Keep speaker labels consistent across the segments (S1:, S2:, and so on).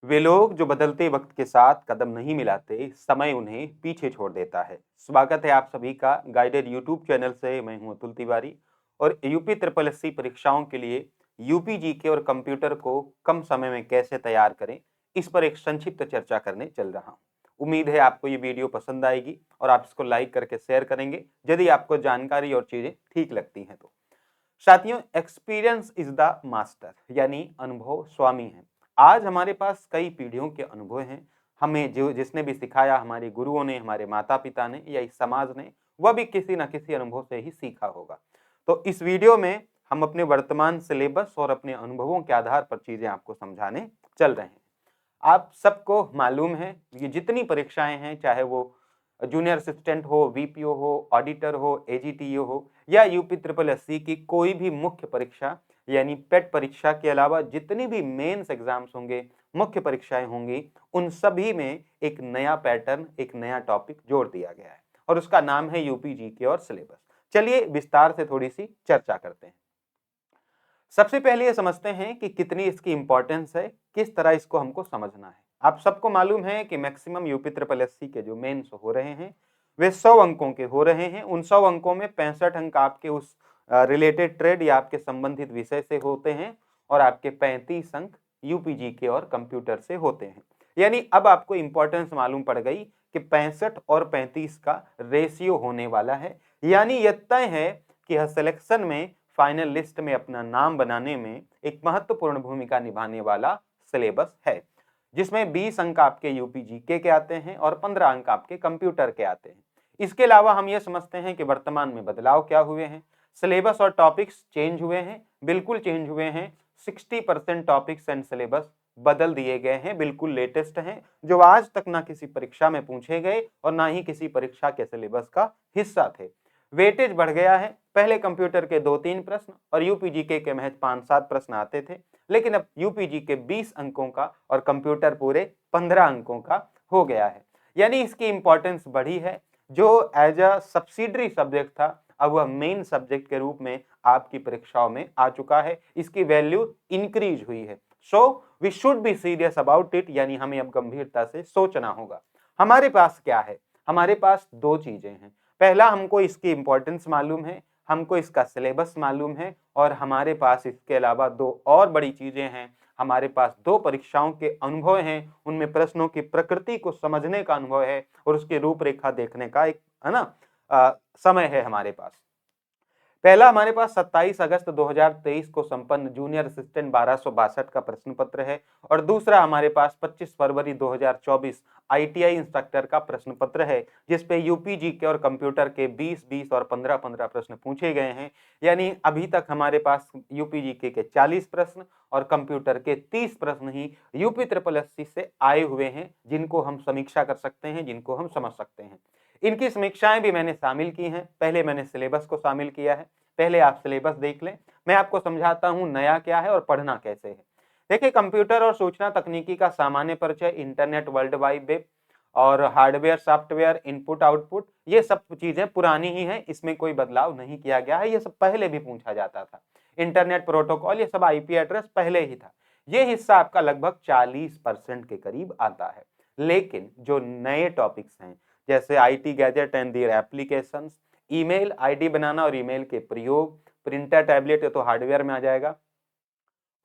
S1: वे लोग जो बदलते वक्त के साथ कदम नहीं मिलाते, समय उन्हें पीछे छोड़ देता है। स्वागत है आप सभी का गाइडेड यूट्यूब चैनल से। मैं हूं अतुल तिवारी और यूपी ट्रिपल एससी परीक्षाओं के लिए यूपी जीके और कंप्यूटर को कम समय में कैसे तैयार करें, इस पर एक संक्षिप्त चर्चा करने चल रहा हूं। उम्मीद है आपको ये वीडियो पसंद आएगी और आप इसको लाइक करके शेयर करेंगे यदि आपको जानकारी और चीजें ठीक लगती हैं तो। साथियों, एक्सपीरियंस इज द मास्टर, यानी अनुभव स्वामी है। आज हमारे पास कई पीढ़ियों के अनुभव हैं। हमें जो जिसने भी सिखाया, हमारे गुरुओं ने, हमारे माता पिता ने या इस समाज ने, वह भी किसी न किसी अनुभव से ही सीखा होगा। तो इस वीडियो में हम अपने वर्तमान सिलेबस और अपने अनुभवों के आधार पर चीजें आपको समझाने चल रहे हैं। आप सबको मालूम है, ये जितनी परीक्षाएं हैं, चाहे वो जूनियर असिस्टेंट हो, वीपीओ हो, ऑडिटर हो, एजीटीओ हो या यूपी ट्रिपल एससी की कोई भी मुख्य परीक्षा यानी पेट परीक्षा के अलावा जितनी भी मेंस एग्जाम्स होंगे, मुख्य परीक्षाएं होंगी, उन सभी में एक नया पैटर्न, एक नया टॉपिक जोड़ दिया गया है और उसका नाम है यूपी जीके और सिलेबस। चलिए विस्तार से थोड़ी सी चर्चा करते हैं। सबसे पहले ये समझते हैं कि कितनी इसकी इंपॉर्टेंस है, किस तरह इसको हमको समझना है। आप सबको मालूम है कि मैक्सिमम यूपी ट्रिपल एससी के जो मेंस हो रहे हैं वे 100 अंकों के हो रहे हैं। उन 100 अंकों में 65 अंक आपके उस रिलेटेड ट्रेड या आपके संबंधित विषय से होते हैं और आपके 35 अंक यूपीजी के और कंप्यूटर से होते हैं। यानी अब आपको इंपॉर्टेंस मालूम पड़ गई कि 65 और 35 का रेशियो होने वाला है। यानी यह तय है कि हर सिलेक्शन में, फाइनल लिस्ट में अपना नाम बनाने में एक महत्वपूर्ण भूमिका निभाने वाला सिलेबस है, जिसमें 20 अंक आपके यूपी जीके के आते हैं और 15 अंक आपके कंप्यूटर के आते हैं। इसके अलावा हम ये समझते हैं कि वर्तमान में बदलाव क्या हुए हैं। सिलेबस और टॉपिक्स चेंज हुए हैं, बिल्कुल चेंज हुए हैं। 60% टॉपिक्स एंड सिलेबस बदल दिए गए हैं, बिल्कुल लेटेस्ट हैं, जो आज तक ना किसी परीक्षा में पूछे गए और ना ही किसी परीक्षा के सिलेबस का हिस्सा थे। वेटेज बढ़ गया है। पहले कंप्यूटर के 2-3 प्रश्न और यूपीजीके के महज 5-7 प्रश्न आते थे, लेकिन अब यूपीजी के 20 अंकों का और कंप्यूटर पूरे 15 अंकों का हो गया है। यानी इसकी इंपॉर्टेंस बढ़ी है। जो एज अ सब्सिडरी सब्जेक्ट था, अब वह मेन सब्जेक्ट के रूप में आपकी परीक्षाओं में आ चुका है। इसकी वैल्यू इंक्रीज हुई है। So we should be serious about it, यानी हमें अब गंभीरता से सोचना होगा। हमारे पास क्या है? हमारे पास दो चीजें हैं। पहला, हमको इसकी इंपॉर्टेंस मालूम है, हमको इसका सिलेबस मालूम है और हमारे पास इसके अलावा दो और बड़ी चीजें हैं। हमारे पास दो परीक्षाओं के अनुभव हैं, उनमें प्रश्नों की प्रकृति को समझने का अनुभव है और उसकी रूपरेखा देखने का एक, है ना, समय है हमारे पास। पहला, हमारे पास 27 अगस्त 2023 को संपन्न जूनियर असिस्टेंट 1262 का प्रश्न पत्र है और दूसरा हमारे पास 25 फरवरी 2024 आईटीआई इंस्ट्रक्टर का प्रश्न पत्र है, जिसपे यूपी जीके और कंप्यूटर के 20-20 और 15-15 प्रश्न पूछे गए हैं। यानी अभी तक हमारे पास यूपी जीके के 40 प्रश्न और कंप्यूटर के 30 प्रश्न ही यूपी ट्रिपल एससी से आए हुए हैं, जिनको हम समीक्षा कर सकते हैं, जिनको हम समझ सकते हैं। इनकी समीक्षाएं भी मैंने शामिल की हैं। पहले मैंने सिलेबस को शामिल किया है। पहले आप सिलेबस देख लें, मैं आपको समझाता हूं नया क्या है और पढ़ना कैसे है। देखिए, कंप्यूटर और सूचना तकनीकी का सामान्य परिचय, इंटरनेट, वर्ल्ड वाइड वेब और हार्डवेयर, सॉफ्टवेयर, इनपुट आउटपुट, ये सब चीजें पुरानी ही हैं, इसमें कोई बदलाव नहीं किया गया है। ये सब पहले भी पूछा जाता था। इंटरनेट प्रोटोकॉल, ये सब आईपी एड्रेस पहले ही था। ये हिस्सा आपका लगभग 40% के करीब आता है। लेकिन जो नए टॉपिक्स हैं, जैसे IT gadget and their applications, email ID बनाना और ईमेल के प्रयोग, प्रिंटर, टैबलेट, ये तो हार्डवेयर में आ जाएगा।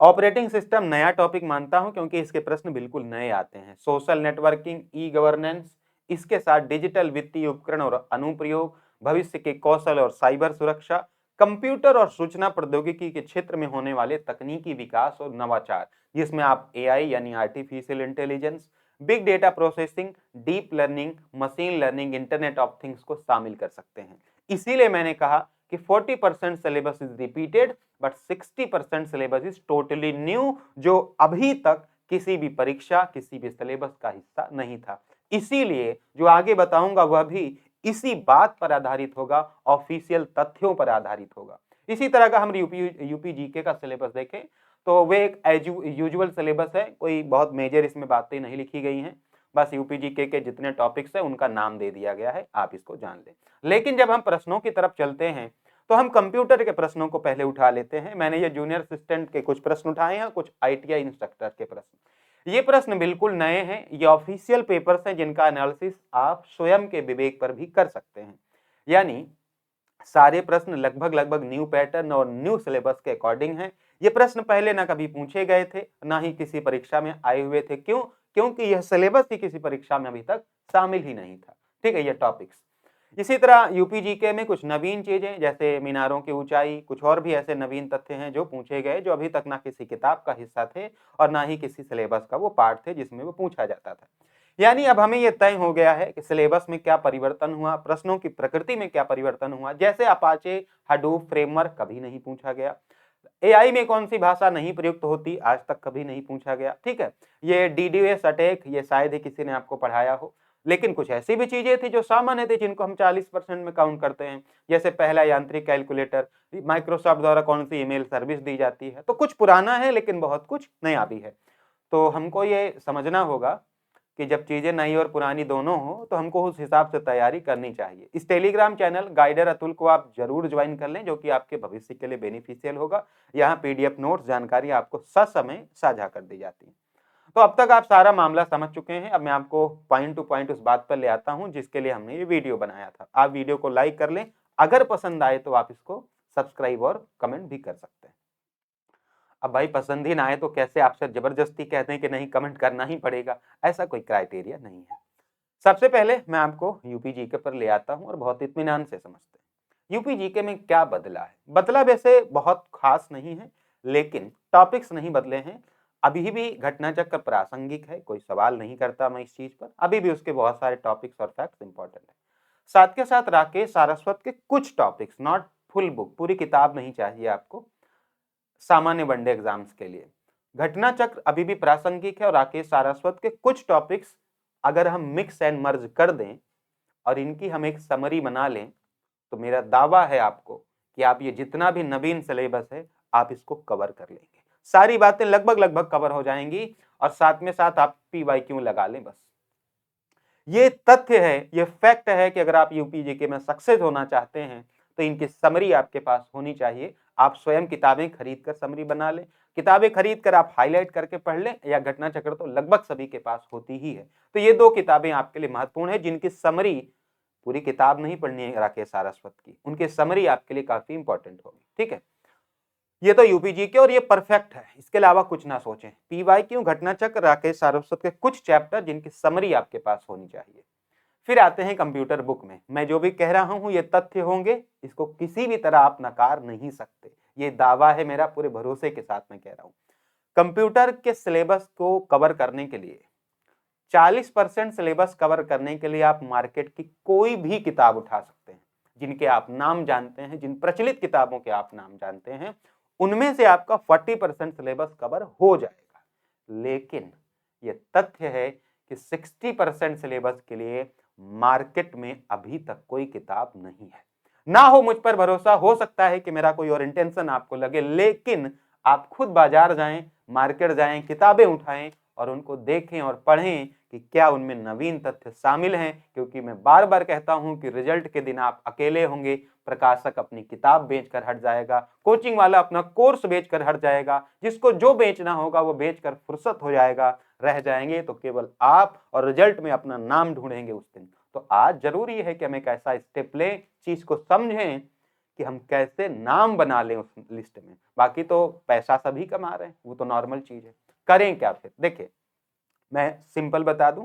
S1: ऑपरेटिंग सिस्टम नया टॉपिक मानता हूं क्योंकि इसके प्रश्न बिल्कुल नए आते हैं। सोशल नेटवर्किंग, ई गवर्नेंस, इसके साथ डिजिटल वित्तीय उपकरण और अनुप्रयोग, भविष्य के कौशल और साइबर सुरक्षा, कंप्यूटर और सूचना प्रौद्योगिकी के क्षेत्र में होने वाले तकनीकी विकास और नवाचार, जिसमें आप एआई यानी artificial intelligence, big data processing, deep learning, machine learning, internet of things को शामिल कर सकते हैं। इसीलिए मैंने कहा कि 40% syllabus is repeated but 60% syllabus is totally new, जो अभी तक किसी भी परीक्षा, किसी भी सिलेबस का हिस्सा नहीं था। इसीलिए जो आगे बताऊंगा वह भी इसी बात पर आधारित होगा, ऑफिशियल तथ्यों पर आधारित होगा। इसी तरह का हम यूपी जीके का सिलेबस देखें तो वे एक यूजुअल सिलेबस है, कोई बहुत मेजर इसमें बातें नहीं लिखी गई हैं। बस यूपी जीके के जितने टॉपिक्स हैं उनका नाम दे दिया गया है, आप इसको जान लें। लेकिन जब हम प्रश्नों की तरफ चलते हैं तो हम कंप्यूटर के प्रश्नों को पहले उठा लेते हैं। मैंने ये जूनियर असिस्टेंट के कुछ प्रश्न उठाए हैं, कुछ आईटीआई इंस्ट्रक्टर के प्रश्न। ये प्रश्न बिल्कुल नए हैं, ये ऑफिशियल पेपर्स हैं जिनका एनालिसिस आप स्वयं के विवेक पर भी कर सकते हैं। यानी सारे प्रश्न लगभग न्यू पैटर्न और न्यू सिलेबस के अकॉर्डिंग हैं। ये प्रश्न पहले ना कभी पूछे गए थे, ना ही किसी परीक्षा में आए हुए थे। क्यों? क्योंकि यह सिलेबस ही किसी परीक्षा में अभी तक शामिल ही नहीं था। ठीक है, ये टॉपिक्स। इसी तरह यूपी जीके में कुछ नवीन चीजें, जैसे मीनारों की ऊंचाई, कुछ और भी ऐसे नवीन तथ्य हैं जो पूछे गए, जो अभी तक ना किसी किताब का हिस्सा थे और ना ही किसी सिलेबस का वो पार्ट थे जिसमें वो पूछा जाता था। यानी अब हमें यह तय हो गया है कि सिलेबस में क्या परिवर्तन हुआ, प्रश्नों की प्रकृति में क्या परिवर्तन हुआ। जैसे अपाचे हडूप फ्रेमवर्क कभी नहीं पूछा गया, एआई में कौन सी भाषा नहीं प्रयुक्त होती, आज तक कभी नहीं पूछा गया। ठीक है, ये डीडीएस अटैक, ये शायद ही किसी ने आपको पढ़ाया हो। लेकिन कुछ ऐसी भी चीजें थी जो सामान्य थी, जिनको हम 40% में काउंट करते हैं। जैसे पहला यांत्रिक कैलकुलेटर, माइक्रोसॉफ्ट द्वारा कौन सी ईमेल सर्विस दी जाती है। तो कुछ पुराना है लेकिन बहुत कुछ नया भी है। तो हमको ये समझना होगा कि जब चीजें नई और पुरानी दोनों हो तो हमको उस हिसाब से तैयारी करनी चाहिए। इस टेलीग्राम चैनल गाइडर अतुल को आप जरूर ज्वाइन कर लें, जो कि आपके भविष्य के लिए बेनिफिशियल होगा। यहाँ पीडीएफ नोट्स, जानकारी आपको ससमय साझा कर दी जाती है। तो अब तक आप सारा मामला समझ चुके हैं। अब मैं आपको पॉइंट टू पॉइंट उस बात पर ले आता हूं जिसके लिए हमने ये वीडियो बनाया था। आप वीडियो को लाइक कर लें, अगर पसंद आए तो आप इसको सब्सक्राइब और कमेंट भी कर सकते हैं। अब भाई पसंद ही ना आए तो कैसे आपसे जबरदस्ती कहते हैं कि नहीं कमेंट करना ही पड़ेगा, ऐसा कोई क्राइटेरिया नहीं है। सबसे पहले मैं आपको यूपी जीके पर ले आता हूं और बहुत इत्मीनान से समझते हैं यूपी जीके में क्या बदला है। बदला वैसे बहुत खास नहीं है, लेकिन टॉपिक्स नहीं बदले हैं। अभी भी घटना चक्र प्रासंगिक है, कोई सवाल नहीं करता मैं इस चीज पर। अभी भी उसके बहुत सारे टॉपिक्स और फैक्ट्स इंपॉर्टेंट है। साथ के साथ राकेश सारस्वत के कुछ टॉपिक्स, नॉट फुल बुक, पूरी किताब नहीं चाहिए आपको सामान्य वनडे एग्जाम्स के लिए। घटना चक्र अभी भी प्रासंगिक है और राकेश सारस्वत के कुछ टॉपिक्स अगर हम मिक्स एंड मर्ज कर दें और इनकी हम एक समरी बना लें, तो मेरा दावा है आपको कि आप ये जितना भी नवीन सिलेबस है आप इसको कवर कर लेंगे। सारी बातें लगभग कवर हो जाएंगी और साथ में साथ आप पीवाईक्यू लगा लें बस। ये तथ्य है, ये फैक्ट है कि अगर आप यूपीजीके में सक्सेस होना चाहते हैं तो इनकी समरी आपके पास होनी चाहिए। आप स्वयं किताबें खरीद कर समरी बना लें, किताबें खरीद कर आप हाईलाइट करके पढ़ लें, या घटना चक्र तो लगभग सभी के पास होती ही है। तो ये दो किताबें आपके लिए महत्वपूर्ण है, जिनकी समरी, पूरी किताब नहीं पढ़नी है राकेश सारस्वत की, उनकी समरी आपके लिए काफी इंपॉर्टेंट होगी। ठीक है, ये तो यूपीजीके और ये परफेक्ट है, इसके अलावा कुछ ना सोचें। पीवाईक्यू, घटना चक्र, राकेश सारस्वत के कुछ चैप्टर जिनकी समरी आपके पास होनी चाहिए। फिर आते हैं कंप्यूटर बुक में। मैं जो भी कह रहा हूं ये तथ्य होंगे, इसको किसी भी तरह आप नकार नहीं सकते। ये दावा है मेरा, पूरे भरोसे के साथ मैं कह रहा हूं। कंप्यूटर के सिलेबस को कवर करने के लिए, 40% सिलेबस कवर करने के लिए आप मार्केट की कोई भी किताब उठा सकते हैं, जिनके आप नाम जानते हैं, जिन प्रचलित किताबों के आप नाम जानते हैं, उनमें से आपका 40% सिलेबस कवर हो जाएगा। लेकिन यह तथ्य है कि 60% सिलेबस के लिए मार्केट में अभी तक कोई किताब नहीं है। ना हो मुझ पर भरोसा, हो सकता है कि मेरा कोई और इंटेंशन आपको लगे, लेकिन आप खुद बाजार जाएं, मार्केट जाएं, किताबें उठाएं और उनको देखें और पढ़ें कि क्या उनमें नवीन तथ्य शामिल हैं। क्योंकि मैं बार बार कहता हूं कि रिजल्ट के दिन आप अकेले होंगे, प्रकाशक अपनी किताब बेचकर हट जाएगा, कोचिंग वाला अपना कोर्स बेचकर हट जाएगा, जिसको जो बेचना होगा वो बेचकर फुर्सत हो जाएगा, रह जाएंगे तो केवल आप, और रिजल्ट में अपना नाम ढूंढेंगे उस दिन। तो आज जरूरी है कि हम एक ऐसा स्टेप लें, चीज को समझें कि हम कैसे नाम बना लें उस लिस्ट में। बाकी तो पैसा सभी कमा रहे हैं, वो तो नॉर्मल चीज है। करें क्या फिर? देखिए, मैं सिंपल बता दूं,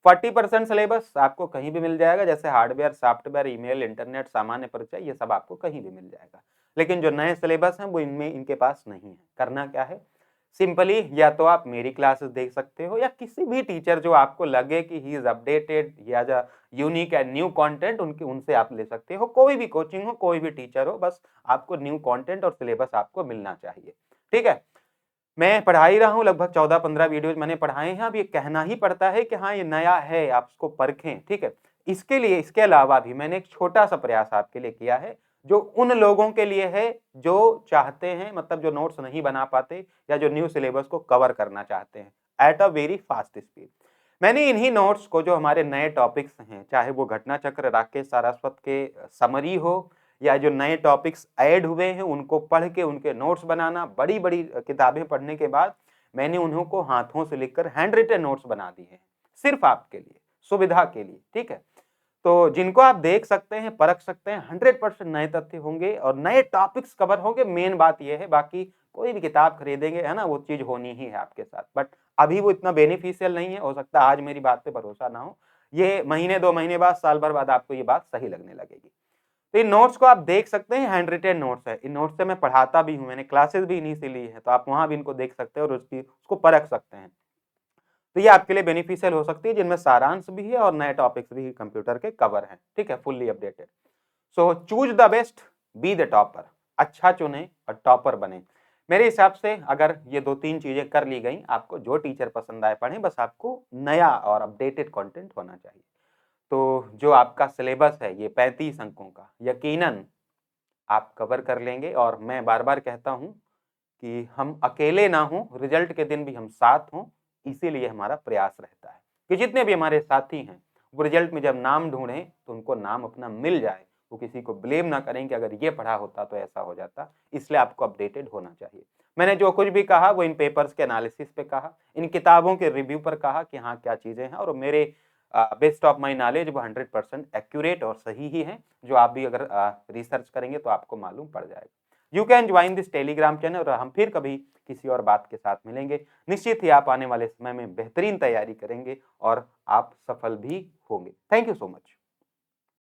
S1: 40% सिलेबस आपको कहीं भी मिल जाएगा, जैसे हार्डवेयर, सॉफ्टवेयर, ईमेल, इंटरनेट, सामान्य परिचय, ये सब आपको कहीं भी मिल जाएगा। लेकिन जो नए सिलेबस हैं वो इनमें, इनके पास नहीं है। करना क्या है? सिंपली या तो आप मेरी क्लासेस देख सकते हो, या किसी भी टीचर जो आपको लगे कि ही इज अपडेटेड, या जो यूनिक एंड न्यू कंटेंट, उनके उनसे आप ले सकते हो। कोई भी कोचिंग हो, कोई भी टीचर हो, बस आपको न्यू कंटेंट और सिलेबस आपको मिलना चाहिए। ठीक है, मैं पढ़ा ही रहा हूँ, लगभग 14-15 वीडियोज मैंने पढ़ाए हैं। अब ये कहना ही पड़ता है कि हाँ ये नया है, आप उसको परखें। ठीक है, इसके लिए, इसके अलावा भी मैंने एक छोटा सा प्रयास आपके लिए किया है, जो उन लोगों के लिए है जो चाहते हैं, मतलब जो नोट्स नहीं बना पाते या जो न्यू सिलेबस को कवर करना चाहते हैं at a very fast speed. मैंने इन्हीं नोट्स को, जो हमारे नए टॉपिक्स हैं, चाहे वो घटना चक्र, राकेश सारस्वत के समरी हो, या जो नए टॉपिक्स ऐड हुए हैं उनको पढ़ के उनके नोट्स बनाना, बड़ी बड़ी किताबें पढ़ने के बाद मैंने उन्हों को हाथों से लिखकर हैंड रिटन नोट्स बना दिए हैं, सिर्फ आपके लिए, सुविधा के लिए, ठीक है। तो जिनको आप देख सकते हैं, परख सकते हैं, 100% नए तथ्य होंगे और नए टॉपिक्स कवर होंगे। मेन बात ये है, बाकी कोई भी किताब खरीदेंगे, है ना, वो चीज होनी ही है आपके साथ, बट अभी वो इतना बेनिफिशियल नहीं है। हो सकता है आज मेरी बात पे भरोसा ना हो, ये महीने 2 महीने बाद, साल भर बाद आपको ये बात सही लगने लगेगी। तो इन नोट्स को आप देख सकते हैं, हैंड रिटेन नोट्स है। इन नोट्स से मैं पढ़ाता भी हूँ, मैंने क्लासेस भी इन्हीं से ली है, तो आप वहां भी इनको देख सकते हैं और उसको परख सकते हैं। तो ये आपके लिए बेनिफिशियल हो सकती है, जिनमें सारांश भी है और नए टॉपिक्स भी कंप्यूटर के कवर हैं, ठीक है, fully updated. So choose the best, be the topper. अच्छा चुने और टॉपर बने। मेरे हिसाब से अगर ये 2-3 चीजें कर ली गई, आपको जो टीचर पसंद आए पढ़ें, बस आपको नया और अपडेटेड कंटेंट होना चाहिए। तो जो आपका सिलेबस है ये 35 अंकों का, यकीनन आप कवर कर लेंगे। और मैं बार बार कहता हूं कि हम अकेले ना हों, रिजल्ट के दिन भी हम साथ हों, इसीलिए हमारा प्रयास रहता है कि जितने भी हमारे साथी हैं वो रिजल्ट में जब नाम ढूंढें तो उनको नाम अपना मिल जाए, वो किसी को ब्लेम ना करें कि अगर ये पढ़ा होता तो ऐसा हो जाता। इसलिए आपको अपडेटेड होना चाहिए। मैंने जो कुछ भी कहा वो इन पेपर्स के एनालिसिस पे कहा, इन किताबों के रिव्यू पर कहा कि हाँ क्या चीजें हैं, और मेरे बेस्ट ऑफ माई नॉलेज वो 100% एक्यूरेट और सही ही है। जो आप भी अगर रिसर्च करेंगे तो आपको मालूम पड़ जाएगा। You can join this Telegram channel, और हम फिर कभी किसी और बात के साथ मिलेंगे। निश्चित ही आप आने वाले समय में बेहतरीन तैयारी करेंगे और आप सफल भी होंगे। Thank you so much.